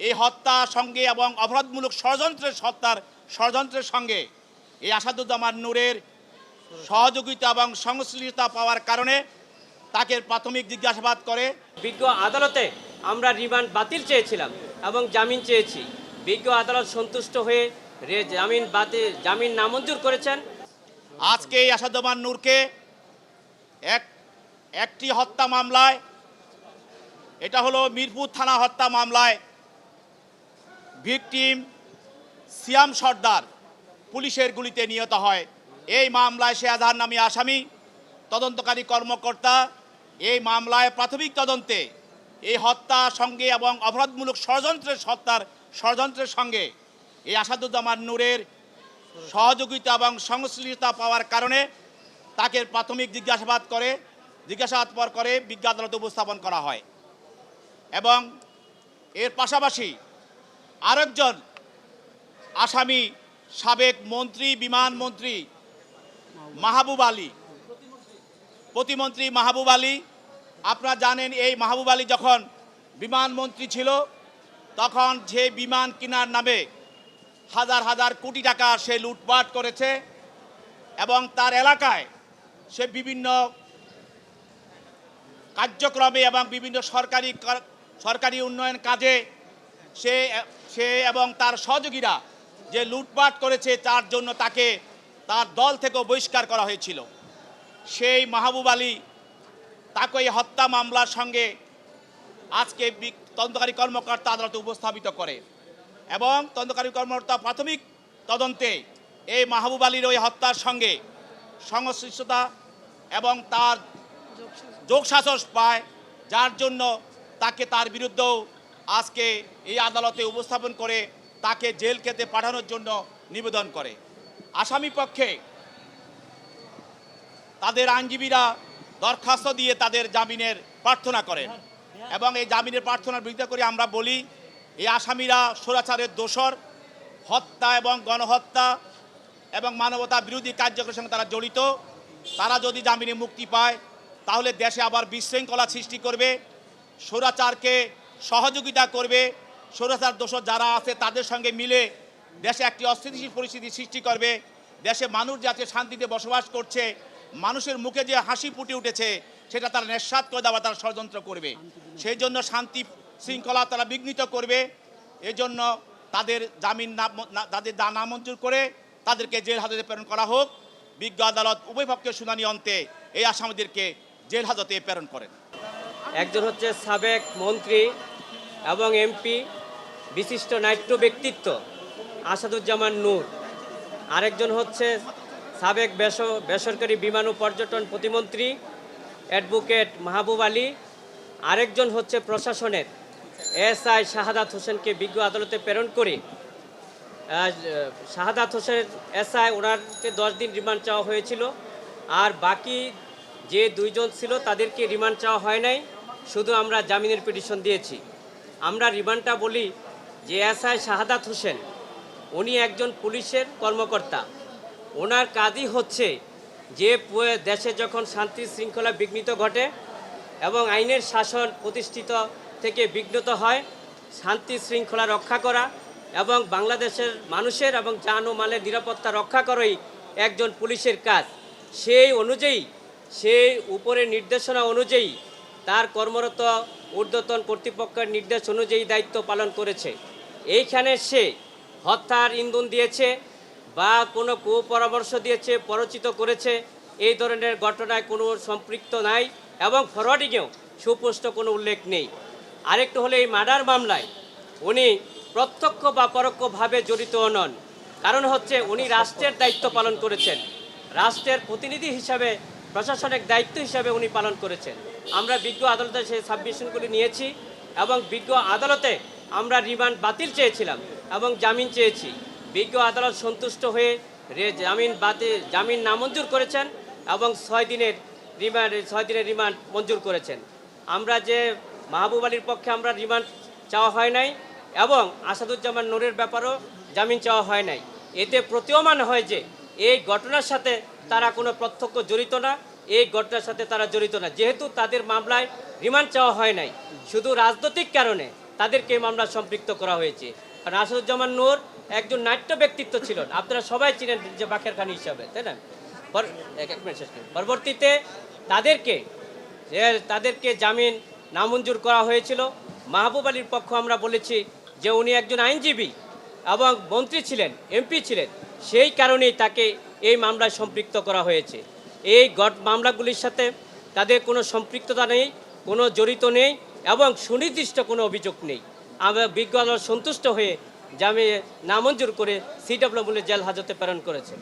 এই হত্যার সঙ্গে এবং অপরাধমূলক ষড়যন্ত্রের সঙ্গে এই আসাদুজ্জামান নূরের সহযোগিতা এবং সংশ্লিষ্টতা পাওয়ার কারণে তাকে প্রাথমিক জিজ্ঞাসাবাদ করে বিজ্ঞ আদালতে আমরা রিমান্ড বাতিল চেয়েছিলাম এবং জামিন চেয়েছি। বিজ্ঞ আদালত সন্তুষ্ট হয়ে জামিন নামঞ্জুর করেছেন। আজকে এই আসাদুজ্জামান নূরকে একটি হত্যা মামলায়, এটা হলো মিরপুর থানা হত্যা মামলায় ভিকটিম সিয়াম সর্দার পুলিশের গুলিতে নিহত হয়। এই মামলায় সে আজহার নামী আসামি, তদন্তকারী কর্মকর্তা এই মামলায় প্রাথমিক তদন্তে এই হত্যার সঙ্গে এবং অপরাধমূলক ষড়যন্ত্রের সঙ্গে এই আসাদুজ্জামান নূরের সহযোগিতা এবং সংশ্লিষ্টতা পাওয়ার কারণে তাকে প্রাথমিক জিজ্ঞাসাবাদ করে বিজ্ঞ আদালতে উপস্থাপন করা হয়। এবং এর পাশাপাশি আরেকজন আসামি সাবেক মন্ত্রী, বিমানমন্ত্রী মাহবুব আলী, প্রতিমন্ত্রী মাহবুব আলী। আপনারা জানেন এই মাহবুব আলী যখন বিমানমন্ত্রী ছিল তখন যে বিমান কেনার নামে হাজার হাজার কোটি টাকা সে লুটপাট করেছে এবং তার এলাকায় সে বিভিন্ন কার্যক্রমে এবং বিভিন্ন সরকারি উন্নয়ন কাজে সে এবং তার সহযোগীরা যে লুটপাট করেছে তার জন্য তার দল থেকেও বহিষ্কার করা হয়েছিল। সেই মাহবুব আলী তাকে এই হত্যা মামলার সঙ্গে আজকে তদন্তকারী কর্মকর্তা আদালতে উপস্থাপিত করে এবং তদন্তকারী কর্মকর্তা প্রাথমিক তদন্তে এই মাহবুব আলীর ওই হত্যার সঙ্গে সংশ্লিষ্টতা এবং তার যোগসাজশ পায়, যার জন্য তার বিরুদ্ধেও আজকে এই আদালতে উপস্থাপন করে তাকে জেল খেতে পাঠানোর জন্য নিবেদন করে। আসামি পক্ষে তাদের আইনজীবীরা দরখাস্ত দিয়ে তাদের জামিনের প্রার্থনা করেন এবং এই জামিনের প্রার্থনার বিরোধিতা করে আমরা বলি এই আসামিরা স্বৈরাচারের দোষর, হত্যা এবং গণহত্যা এবং মানবতা বিরোধী কার্যক্রমের সঙ্গে তারা জড়িত। তারা যদি জামিনে মুক্তি পায় তাহলে দেশে আবার বিশৃঙ্খলা সৃষ্টি করবে, স্বৈরাচারকে সহযোগিতা করবে, স্বৈরাচার দোষর যারা আছে তাদের সঙ্গে মিলে দেশে একটি অস্থিতিশীল পরিস্থিতি সৃষ্টি করবে। দেশে মানুষ যাতে শান্তিতে বসবাস করছে, মানুষের মুখে যে হাসি ফুটে উঠেছে সেটা তারা নিঃস্বাত করে দেওয়া তারা ষড়যন্ত্র করবে। সেই জন্য শান্তি শৃঙ্খলা তারা বিঘ্নিত করবে। এই জন্য তাদের জামিন নামঞ্জুর করে তাদেরকে জেল হাজতে প্রেরণ করা হোক। বিজ্ঞ আদালত উভয় পক্ষের শুনানি অন্তে এই আসামিদেরকে জেল হাজতে প্রেরণ করেন। একজন হচ্ছে সাবেক মন্ত্রী এবং এমপি, বিশিষ্ট নাট্য ব্যক্তিত্ব আসাদুজ্জামান নূর। আরেকজন হচ্ছে সাবেক বেসরকারি বিমান ও পর্যটন প্রতিমন্ত্রী অ্যাডভোকেট মাহবুব আলী। আরেকজন হচ্ছে প্রশাসনের এসআই শাহাদাত হোসেনকে বিজ্ঞ আদালতে প্রেরণ করে শাহাদাত হোসেন এসআই ওনারকে 10 দিন রিমান্ড চাওয়া হয়েছিল। আর বাকি যে দুইজন ছিল তাদেরকে রিমান্ড চাওয়া হয় নাই, শুধু আমরা জামিনের পিটিশন দিয়েছি। আমরা রিমান্ডটা বলি যে এসআই শাহাদাত হোসেন উনি একজন পুলিশের কর্মকর্তা। ওনার কাজই হচ্ছে যে দেশে যখন শান্তি শৃঙ্খলা বিঘ্নিত ঘটে এবং আইনের শাসন প্রতিষ্ঠিত থেকে বিঘ্নিত হয়, শান্তি শৃঙ্খলা রক্ষা করা এবং বাংলাদেশের মানুষের এবং জান ও মালের নিরাপত্তা রক্ষা করাই একজন পুলিশের কাজ। সেই উপরের নির্দেশনা অনুযায়ী তার কর্মরত ঊর্ধ্বতন কর্তৃপক্ষের নির্দেশ অনুযায়ী দায়িত্ব পালন করেছে। এইখানে সে হত্যার ইন্ধন দিয়েছে বা কোনো কুপরামর্শ দিয়েছে, প্ররোচিত করেছে, এই ধরনের ঘটনায় কোনো সম্পৃক্ত নাই এবং ফরওয়ার্ডিংয়েও সুস্পষ্ট কোনো উল্লেখ নেই। আরেকটু হলে এই মার্ডার মামলায় উনি প্রত্যক্ষ বা পরোক্ষভাবে জড়িত নন। কারণ হচ্ছে উনি রাষ্ট্রের দায়িত্ব পালন করেছেন, রাষ্ট্রের প্রতিনিধি হিসাবে, প্রশাসনিক দায়িত্ব হিসাবে উনি পালন করেছেন। আমরা বিজ্ঞ আদালতে সেই সাবমিশনগুলি নিয়েছি এবং বিজ্ঞ আদালতে আমরা রিমান্ড বাতিল চেয়েছিলাম এবং জামিন চেয়েছি। বিজ্ঞ আদালত সন্তুষ্ট হয়ে জামিন নামঞ্জুর করেছেন এবং 6 দিনের রিমান্ড মঞ্জুর করেছেন। আমরা যে মাহবুব আলীর পক্ষে আমরা রিমান্ড চাওয়া হয় নাই এবং আসাদুজ্জামান নূরের ব্যাপারেও জামিন চাওয়া হয় নাই। এতে প্রতীয়মান হয় যে এই ঘটনার সাথে তারা কোনো প্রত্যক্ষ জড়িত না, এই ঘটনার সাথে তারা জড়িত না। যেহেতু তাদের মামলায় রিমান্ড চাওয়া হয় নাই, শুধু রাজনৈতিক কারণে তাদেরকে এই মামলা সম্পৃক্ত করা হয়েছে। কারণ আসাদুজ্জামান নূর একজন নাট্য ব্যক্তিত্ব ছিলেন, আপনারা সবাই চিনেন যে বাকের খানি হিসাবে, তাই না? এক মিনিট শেষ করি। পরবর্তীতে তাদেরকে জামিন নামঞ্জুর করা হয়েছিল। মাহবুব আলীর পক্ষ আমরা বলেছি যে উনি একজন আইনজীবী এবং মন্ত্রী ছিলেন, এমপি ছিলেন, সেই কারণেই তাকে এই মামলায় সম্পৃক্ত করা হয়েছে। এই মামলাগুলির সাথে তাদের কোনো সম্পৃক্ততা নেই, কোনো জড়িত নেই এবং সুনির্দিষ্ট কোনো অভিযোগ নেই। আমরা বিজ্ঞ আদালত সন্তুষ্ট হয়ে জামিন নামঞ্জুর করে সিডব্লিউ জেল হাজতে প্রেরণ করেছে।